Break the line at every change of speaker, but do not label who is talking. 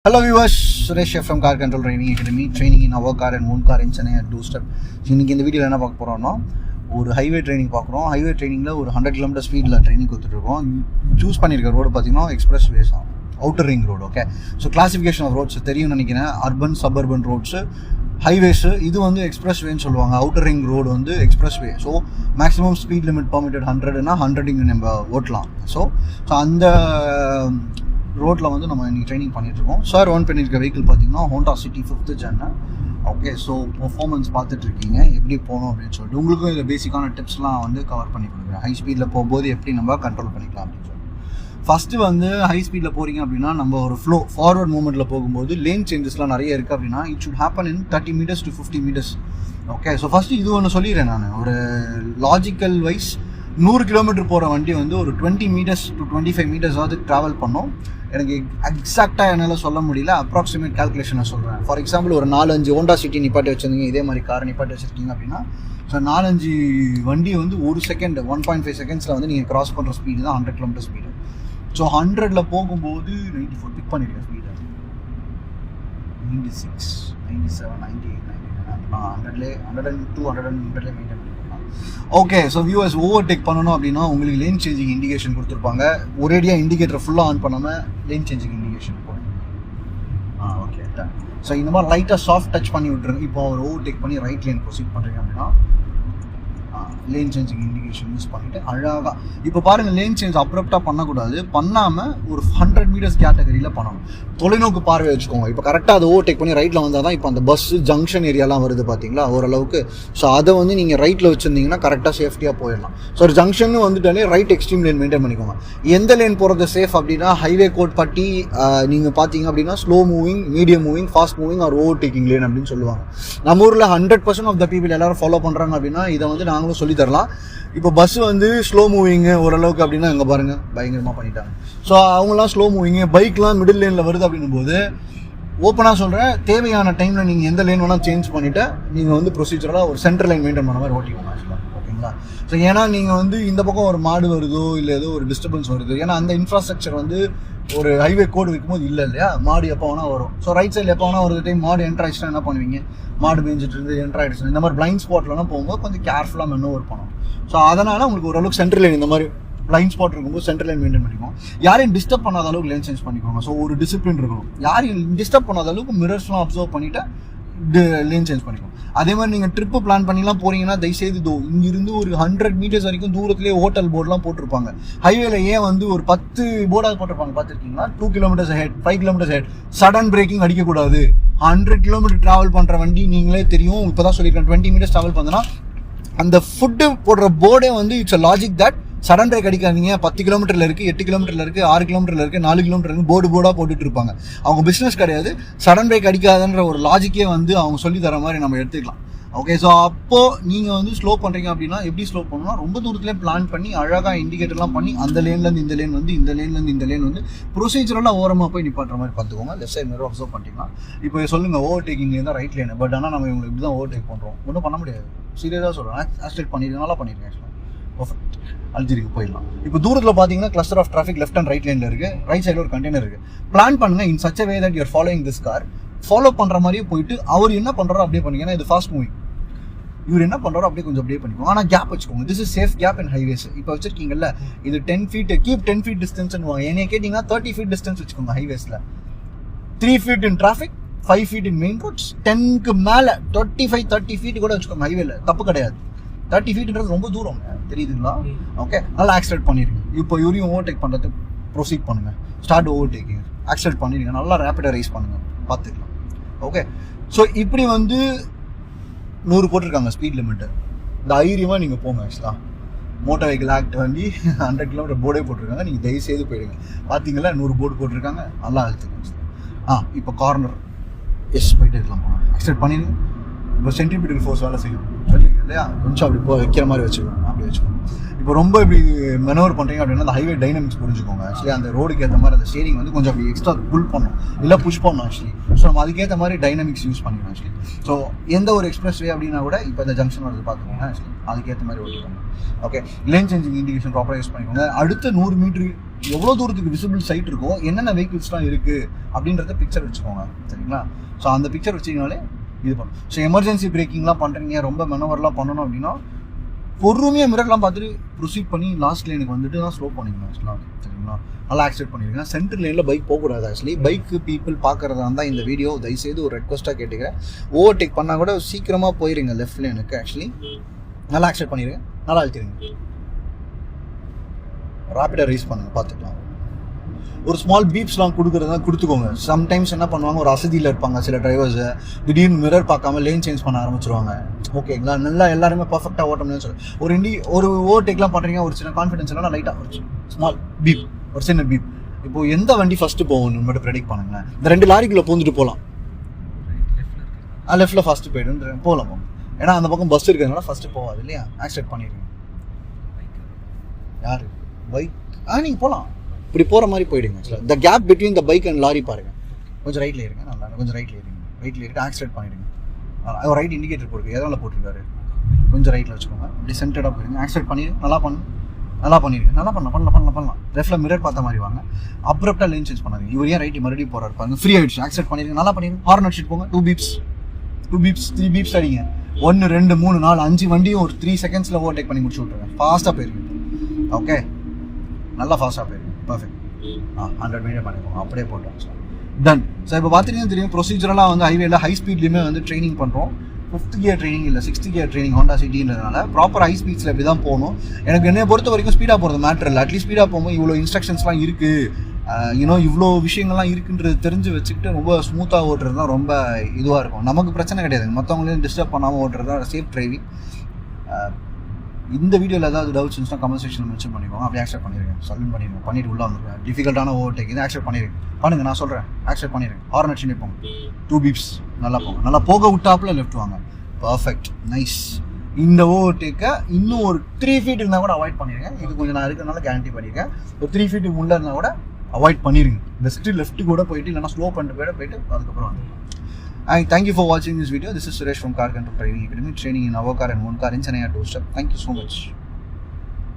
Hello viewers, Suresh from CarControl Training Academy, training in our car and own car in Chennai at doorstep. இன்னைக்கு இந்த வீடியோவில் என்ன பார்க்க போகிறோம்னா ஒரு ஹைவே ட்ரைனிங் பார்க்குறோம். ஹைவே ட்ரைனிங்கில் ஒரு 100 km ஸ்பீடில் ட்ரைனிங் கொடுத்துட்ருக்கோம். சூஸ் பண்ணியிருக்க ரோடு பார்த்தீங்கன்னா expressways outer ring road. Okay, so classification of roads தெரியும்னு நினைக்கிறேன். அர்பன் சபர்பன் ரோட்ஸு, ஹைவேஸு, இது வந்து எக்ஸ்பிரஸ் வேன்னு சொல்லுவாங்க. அவுட்டர் ரிங் ரோடு வந்து expressway. So maximum speed limit permitted 100னா 100 இங்கே நம்ம ஓட்டலாம். ஸோ அந்த ரோட்டில் வந்து நம்ம இன்றைக்கி ட்ரைனிங் பண்ணிகிட்ருக்கோம். சார் ஓன் பண்ணியிருக்க வெஹிக்கிள் பார்த்தீங்கன்னா Honda city 5th gen. Okay, so performance பார்த்துட்ருக்கீங்க எப்படி போகணும் அப்படின்னு சொல்லிட்டு உங்களுக்கும் இதில் பேசிக்கான டிப்ஸ்லாம் வந்து கவர் பண்ணி கொடுக்குறேன். ஹை ஸ்பீடில் போகும்போது எப்படி நம்ம கண்ட்ரோல் பண்ணிக்கலாம் அப்படின்னு சொல்லிட்டு ஃபஸ்ட்டு வந்து ஹை ஸ்பீடில் போகிறீங்க அப்படின்னா நம்ம ஒரு ஃப்ளோ ஃபார்வர்ட் மூவ்மெண்ட்டில் போகும்போது லேன் சேஞ்சஸ்லாம் நிறைய இருக்குது அப்படின்னா it should happen in 30 meters to 50 meters. Okay, so first இது ஒன்று சொல்லிடுறேன். நான் ஒரு லாஜிக்கல் வைஸ் 100 km போகிற வண்டி வந்து ஒரு 20 meters to 25 meters ட்ராவல் பண்ணோம். எனக்கு எக்ஸாக்டாக என்னால் சொல்ல முடியல, அப்ராக்சிமேட் கால்குலேஷனை சொல்கிறேன். ஃபார் எக்ஸாம்பிள் ஒரு 4-5 ஹோண்டா சிட்டி நிப்பாட்டி வச்சுருந்தீங்க, இதே மாதிரி காரை நிப்பாட்டி வச்சுருக்கீங்க அப்படின்னா ஸோ 4-5 வண்டி வந்து 1 செகண்ட் 1.5 secondsல வந்து நீங்கள் கிராஸ் பண்ணுற ஸ்பீடு தான் 100 km ஸ்பீடு. ஸோ 100ல் போகும்போது 94 பிக் பண்ணிடுங்க ஸ்பீடு, 96, 97, 98, 99, 102, 100 மெயின்டைன் பண்ணிக்கலாம். ஓகே, ஸோ வியூவர்ஸ் ஓவர்டேக் பண்ணணும் அப்படின்னா உங்களுக்கு லேன் சேஞ்சிங் இண்டிகேஷன் கொடுத்துருப்பாங்க. ஒரேடியாக இண்டிகேட்டர் ஃபுல்லாக ஆன் பண்ணாமல் லேன் சேஞ்சிங் இண்டிகேஷன் போடுங்க. ஓகே, ஸோ இந்த மாதிரி லைட்டாக சாஃப்ட் டச் பண்ணி விட்டுருங்க. இப்போ அவர் ஓவர்டேக் பண்ணி ரைட் லேன் ப்ரொசீட் பண்ணுறீங்க அப்படின்னா லேன் சேஞ்சிங் இண்டிகேஷன் யூஸ் பண்ணிவிட்டு அழகாக இப்போ பாருங்கள், லேன் சேஞ்ச் அப்ரப்டாக பண்ணக்கூடாது, பண்ணாமல் ஒரு 100 meters கேட்டகரியில் பண்ணணும். தொலைநோக்கு பார்வை வச்சுக்கோங்க. இப்போ கரெக்டாக அதை ஓவர்டேக் பண்ணி ரைட்டில் வந்தால் தான் இப்போ அந்த பஸ்ஸு ஜங்ஷன் ஏரியாலாம் வருது பார்த்தீங்களா ஓரளவுக்கு. ஸோ அதை வந்து நீங்கள் ரைட்டில் வச்சுருந்தீங்கன்னா கரெக்டாக சேஃப்டியாக போயிடலாம். ஸோ ஒரு ஜங்ஷன் வந்துட்டாலே ரைட் எக்ஸ்ட்ரீம் லேன் மெயின்டைன் பண்ணிக்கோங்க. எந்த லேன் போகிறது சேஃப் அப்படின்னா ஹைவே கோட் பட்டி நீங்கள் பார்த்தீங்க அப்படின்னா slow moving, medium moving, fast moving or overtaking lane அப்படின்னு சொல்லுவாங்க. நம்ம ஊரில் 100% ஆஃப் த பீப்புள் எல்லாரும் ஃபாலோ பண்ணுறாங்க அப்படின்னா இதை வந்து நாங்களும் சொல்லி தரலாம். இப்போ பஸ் வந்து ஸ்லோ மூவிங்கு ஓரளவுக்கு அப்படின்னா இங்கே பாருங்கள் பயங்கரமாக பண்ணிட்டாங்க. ஸோ அவங்களாம் ஸ்லோ மூவிங்கு, பைக்லாம் மிடில் லேனில் வருது அப்படின்னும் போது ஓப்பனாக சொல்கிறேன், தேவையான டைமில் நீங்கள் எந்த லேன் வேணால் சேஞ்ச் பண்ணிவிட்டு நீங்கள் வந்து ப்ரொசீஜராக ஒரு சென்ட்ரல் லைன் மெயின்டைன் பண்ண மாதிரி ஓட்டிக்கோங்க ஆக்சுவலாக. ஓகேங்களா? ஸோ ஏன்னா நீங்கள் வந்து இந்த பக்கம் ஒரு மாடு வருதோ இல்லை ஏதோ ஒரு டிஸ்டர்பன்ஸ் வருது, ஏன்னா அந்த இன்ஃப்ராஸ்ட்ரக்சர் வந்து ஒரு ஹைவே கோடு வைக்கும்போது இல்லை இல்லையா, மாடு எப்போ வேணால் வரும். ஸோ ரைட் சைடில் எப்போ வேணால் ஒரு டைம் மாடு என்ட்ரு ஆகிடுச்சுன்னா என்ன பண்ணுவீங்க, மாடு மேய்ஞ்சிட்டு இருந்து என்ட்ரு ஆகிடுச்சு, இந்த மாதிரி பிளைண்ட் ஸ்பாட்லாம் போகும்போது கொஞ்சம் கேர்ஃபுல்லாக மெனோவர் பண்ணணும். ஸோ அதனால் உங்களுக்கு ஓரளவுக்கு சென்ட்ரல் லைன் இந்த மாதிரி பிளைண்ட் ஸ்பாட் இருக்கும்போது சென்ட்ரல் லைன் மெயின்டைன் பண்ணிக்கோங்க. யாரையும் டிஸ்டர்ப் பண்ணாத அளவுக்கு லேன் சேஞ்ச் பண்ணிக்கோங்க. ஸோ ஒரு டிசிப்ளின் இருக்கணும். யாரையும் டிஸ்டர்ப் பண்ணாத அளவுக்கு மிரர்ஸ்லாம் அப்சர்வ் பண்ணிவிட்டு லேன் சேஞ்ச் பண்ணிக்கோங்க. அதே மாதிரி நீங்கள் ட்ரிப்பு பிளான் பண்ணிலாம் போகிறீங்கன்னா தயவுசெய்து இங்கிருந்து ஒரு 100 meters வரைக்கும் தூரத்துலேயே ஹோட்டல் போர்டெலாம் போட்டிருப்பாங்க. ஹைவேல ஏன் வந்து ஒரு 10 போர்டாக போட்டிருப்பாங்க பார்த்துருக்கீங்களா, 2 kilometers ahead, 5 kilometers ahead, sudden braking அடிக்கக்கூடாது. 100 km ட்ராவல் பண்ணுற வண்டி நீங்களே தெரியும், இப்போ தான் சொல்லியிருக்கேன் 20 meters ட்ராவல் பண்ணனா அந்த ஃபுட்டு போடுற போர்டே வந்து it's a logic that sudden brake அடிக்காதீங்க. 10 kilometerல இருக்குது, 8 kilometerல இருக்குது, 6 kilometerல இருக்குது, 4 kilometer இருக்குது, போர்டாக போட்டுட்டு இருப்பாங்க. அவங்க பிஸ்னஸ் கிடையாது, சடன் பிரேக் அடிக்காதுன்ற ஒரு லாஜிக்கே வந்து அவங்க சொல்லி தர மாதிரி நம்ம எடுத்துக்கலாம். ஓகே, ஸோ அப்போது நீங்கள் வந்து ஸ்லோ பண்ணுறீங்க அப்படின்னா எப்படி ஸ்லோ பண்ணணும்னா ரொம்ப தூரத்துலேயே பிளான் பண்ணி அழகாக இண்டிகேட்டர்லாம் பண்ணி அந்த லேன்லேருந்து இந்த லேன் வந்து இந்த லேன்லேருந்து இந்த லேன் வந்து ப்ரொசீஜரெல்லாம் ஓரமாக போய் நிப்பாட்டுற மாதிரி பார்த்துக்கோங்க. லெஃப்ட் சைட் மிரர் அப்சர்வ் பண்ணிட்டீங்கன்னா இப்போ சொல்லுங்கள் ஓவர்டேக்கிங் தான் ரைட் லேன், பட் ஆனால் நம்ம இவங்களுக்கு இப்படி தான் ஓவர்டேக் பண்ணுறோம், ஒன்றும் பண்ண முடியாது. சீரியஸாக சொல்கிறேன், ஆக்சிடென்ட் பண்ணிடுங்க, நல்லா பண்ணிடுங்க ஆக்சுவலாக. பர்ஃபெக்ட், அல்ஜிரிக்கு போயிடலாம். இப்போ தூரத்தில் பார்த்தீங்கன்னா cluster of traffic left and right லேனில் இருக்குது, ரைட் சைடில் ஒரு கண்டெய்னர் இருக்குது. பிளான் பண்ணுங்கள் in such way that your following this car. Follow பண்ணுற மாதிரியே போயிட்டு அவர் என்ன பண்ணுறாரோ அப்படியே பண்ணிங்க. ஏன்னா இது ஃபாஸ்ட் மூவிங், இவர் என்ன பண்ணுறாரோ அப்படியே கொஞ்சம் அப்படியே பண்ணிக்கோங்க. ஆனால் கேப் வச்சுக்கோங்க. This is safe gap in highways. இப்போ வச்சிருக்கீங்கல்ல, இது 10 feet, கீப் 10 feet டிஸ்டன்ஸ்னு வாங்க. என்னைய கேட்டிங்கன்னா 30 feet டிஸ்டன்ஸ் வச்சுக்கோங்க ஹைவேஸில். 3 feet in traffic, 5 feet in main roads, 10க்கு மேலே 25, 30 feet கூட வச்சுக்கோங்க ஹைவேல, தப்பு கிடையாது. 30 feetன்றது ரொம்ப தூரம், தெரியுதுங்களா? ஓகே, நல்லா ஆக்சிலேட் பண்ணிடுங்க. இப்போ இவரையும் ஓவர்டேக் பண்ணுறதுக்கு ப்ரொசீட் பண்ணுங்கள். ஸ்டார்ட் ஓவர்டேக்கிங், ஆக்சிலேட் பண்ணிடுங்க, நல்லா ரேப்பிடாக ரைஸ் பண்ணுங்கள், பார்த்துக்கலாம். ஓகே, ஸோ இப்படி வந்து 100 போட்டிருக்காங்க ஸ்பீட் லிமிட்டு, தைரியமாக நீங்கள் போங்க. ஆக்சுவலாக மோட்டார் வெஹிக்கிள் ஆக்ட் வண்டி 100 km போர்டே போட்டிருக்காங்க, நீங்கள் தயவுசெய்து போயிடுங்க. பார்த்தீங்களா 100 போர்டு போட்டிருக்காங்க, நல்லா அழுத்துங்க. இப்போ கார்னர் எஸ் போயிட்டு இருக்கலாம், போங்க, ஆக்சிலேட் பண்ணிடுங்க. இப்போ சென்ட்ரிபியூட்டல் ஃபோர்ஸ் வேலை செய்யும் சொல்லிங்க இல்லையா, கொஞ்சம் அப்படி வைக்கிற மாதிரி வச்சுக்கோங்க, அப்படி வச்சுக்கோங்க. இப்போ ரொம்ப இப்படி மெனோவர் பண்ணுறீங்க அப்படின்னா அந்த ஹைவே டைனமிக்ஸ் புரிஞ்சுக்கோங்க. ஆக்சுவலி அந்த ரோடுக்கு ஏற்ற மாதிரி அந்த ஸ்டீரிங் வந்து கொஞ்சம் அப்படி எக்ஸ்ட்ரா புல் பண்ணணும், இல்லை புஷ் பண்ணணும் ஆக்சுவலி. ஸோ நம்ம அதுக்கேற்ற மாதிரி டைனமிக்ஸ் யூஸ் பண்ணிக்கணும் ஆக்சுவலி. ஸோ எந்த ஒரு எக்ஸ்பிரஸ் வே அப்படின்னா கூட இப்போ இந்த ஜங்ஷன் வருது பார்த்துக்கோங்க ஆக்சுவலி, அதுக்கேற்ற மாதிரி ஓட்டிக்கோங்க. ஓகே, லேன் சேஞ்சிங் இண்டிகேஷன் ப்ராப்பராக யூஸ் பண்ணிக்கோங்க. அடுத்த 100 meter எவ்வளோ தூரத்துக்கு விசிபிள் சைட் இருக்கோ என்னென்ன வெஹிக்கிள்ஸ்லாம் இருக்குது அப்படின்றத பிக்சர் வச்சுக்கோங்க சரிங்களா. ஸோ அந்த பிக்சர் வச்சிங்கனாலே இது பண்ணும். ஸோ எமர்ஜென்சி பிரேக்கிங்லாம் பண்ணுறீங்க, ரொம்ப மெனவர்லாம் பண்ணணும் அப்படின்னா பொறுமையாக மிரர்லாம் பார்த்துட்டு ப்ரொசீட் பண்ணி லாஸ்ட் லைனுக்கு வந்துட்டு தான் ஸ்லோ பண்ணிக்கணும் ஆக்சுவலாக சரிங்களா. நல்லா ஆக்சிடென்ட் பண்ணிடுங்க. சென்டர் லைனில் பைக் போகக்கூடாது ஆக்சுவலி. பைக்கு பீப்புள் பார்க்குறதா இருந்தால் இந்த வீடியோ தயவுசெய்து ஒரு ரெக்வஸ்ட்டாக கேட்டுக்கிறேன். ஓவர்டேக் பண்ணால் கூட சீக்கிரமாக போயிருங்க லெஃப்ட் லைனுக்கு. ஆக்சுவலி நல்லா ஆக்சிடென்ட் பண்ணிடுங்க, நல்லா அழுத்திடுங்க, ராப்பிடாக ரேஸ் பண்ணுங்கள், பார்த்துக்கலாம். ஒரு ஸ்மால் பீப்ஸ்லாம் கொடுக்குறதா கொடுத்துக்கோங்க. சம்டைம்ஸ் என்ன பண்ணுவாங்க, ஒரு அசதியில் இருப்பாங்க சில டிரைவர்ஸு, திடீர்னு மிரர் பார்க்காம லேன் சேஞ்ச் பண்ண ஆரம்பிச்சிருவாங்க. ஓகேங்களா, நல்லா எல்லாருமே பர்ஃபெக்டாக ஓட்டணும்னு சொல்லி ஒரு ஓவர்டேக்லாம் பண்ணுறீங்க, ஒரு சின்ன கான்ஃபிடன்ஸ் எல்லாம் லைட்டாக ஒரு ஸ்மால் பீப், ஒரு சின்ன பீப். இப்போது எந்த வண்டி ஃபஸ்ட்டு போகணும்னு மட்டும் ப்ரெடிக்ட் பண்ணுங்களேன். இந்த 2 லாரிக்குள்ளே பூந்துட்டு போகலாம், லெஃப்ட்டில் ஃபஸ்ட்டு போய்ட்டு போகலாம். ஏன்னா அந்த பக்கம் பஸ் இருக்கிறதுனால ஃபஸ்ட்டு போகாது இல்லையா. ஆக்சிடென்ட் பண்ணிடுங்க. யார் பைக் நீங்கள் போகலாம், இப்படி போகிற மாதிரி போயிடுங்க. இந்த gap between the bike and lorry பாருங்கள், கொஞ்சம் ரைட்டில் இருங்க, நல்லா கொஞ்சம் ரைட்டில் இருங்க, ஆக்சிடென்ட் பண்ணிவிடுங்க. ரைட் இண்டிகேட்டர் போட்டுருக்கு, எதனால் போட்டிருக்காரு, கொஞ்சம் ரைட்டில் வச்சுக்கோங்க, இப்படி சென்டர்டாக போயிடுங்க, ஆக்சிடென்ட் பண்ணிடுங்க, நல்லா பண்ணிடுங்க, நல்லா பண்ணலாம். லெஃப்ட்டில் மிரர் பார்த்த மாதிரி வாங்க, அப்ரப்டாக லைன் சேஞ்ச் பண்ணாதீங்க. இவர் ஏன் ரைட்டு மறுபடியும் போகிறாரு பாருங்க, ஃப்ரீ ஆகிடுச்சு, ஆக்சிடென்ட் பண்ணிடுங்க, நல்லா பண்ணிடுங்க. ஹார்ன் அடிச்சுட்டு போங்க, 2 பீப்ஸ் 3 பீப்ஸ் அடிங்க. 1 2 3 4 5 வண்டியும் ஒரு 3 செகண்ட்ஸில் ஓவர்டேக் பண்ணி முடிச்சு விட்ருங்க. ஃபாஸ்ட்டாக போயிருங்க. ஓகே, நல்லா ஃபாஸ்ட்டாக போயிருங்க. பர்ஃபெக்ட். 100 மீட்டர் பண்ணிடுவோம், அப்படியே போட்டோம். டன். ஸோ இப்போ பார்த்தீங்கன்னா தெரியும், ப்ரொசீஜரெலாம் வந்து ஹைவேல ஹை ஸ்பீட்லேயுமே வந்து ட்ரைனிங் பண்ணுறோம். 5th கியர் ட்ரைனிங் இல்லை, 6th கியர் ட்ரைனிங் ஹோண்டா சிட்டின்றதுனால ப்ராப்பர் ஹை ஸ்பீட்ஸில் இப்படி தான் போகணும். எனக்கு என்னை பொறுத்த வரைக்கும் ஸ்பீடாக போகிறது மேட்ரு இல்லை. அட்லீஸ்ட் ஸ்பீடாக போகும்போது இவ்வளோ இன்ஸ்ட்ரக்ஷன்ஸ்லாம் இருக்குது, இவ்வளோ விஷயங்கள்லாம் இருக்குன்றது தெரிஞ்சு வச்சுக்கிட்டு ரொம்ப ஸ்மூத்தாக ஓட்டுறது தான் ரொம்ப இதுவாக இருக்கும். நமக்கு பிரச்சனை கிடையாது, மற்றவங்களையும் டிஸ்டர்ப் பண்ணாமல் ஓட்டுறது தான் சேஃப் டிரைவிங். இந்த வீடியோவில் ஏதாவது டவுட்ஸ் இருந்துச்சுன்னா கமெண்ட் செக்ஷனில் மென்ஷன் பண்ணிக்கோங்க. அப்படியே ஆக்செப்ட் பண்ணிடுங்க, சல்யூட் பண்ணிட்டு உள்ளே வந்துருங்க. டிஃபிகல்ட்டான ஓவர்டேக் இது ஆக்செப்ட் பண்ணுங்க, நான் சொல்கிறேன், ஆக்செப்ட் பண்ணிடுங்க. ஹார்ன் அடிச்சுட்டே போங்க, 2 பீப்ஸ் நல்லா போங்க, நல்லா போக விட்டாப்புல லெஃப்ட் வாங்க. Perfect, nice. இந்த ஓவர்டேக்கை இன்னும் ஒரு 3 ஃபீட் இருந்தால் கூட அவாய்ட் பண்ணிடுங்க. இது கொஞ்சம் நான் இருக்கிறதுனால கேரண்டி பண்ணியிருக்கேன். ஒரு 3 ஃபீட்டுக்கு முள்ளே இருந்தால் கூட அவாய்ட் பண்ணிடுங்க. பெஸ்ட்டு லெஃப்ட்டு கூட போயிட்டு இல்லைனா ஸ்லோ பண்ணிட்டு போயிட்டு அதுக்கப்புறம் வந்து. Thank you for watching this video. This is Suresh from CarControl Training Academy, training in our car and one car in Chennai doorstep. Thank you so much.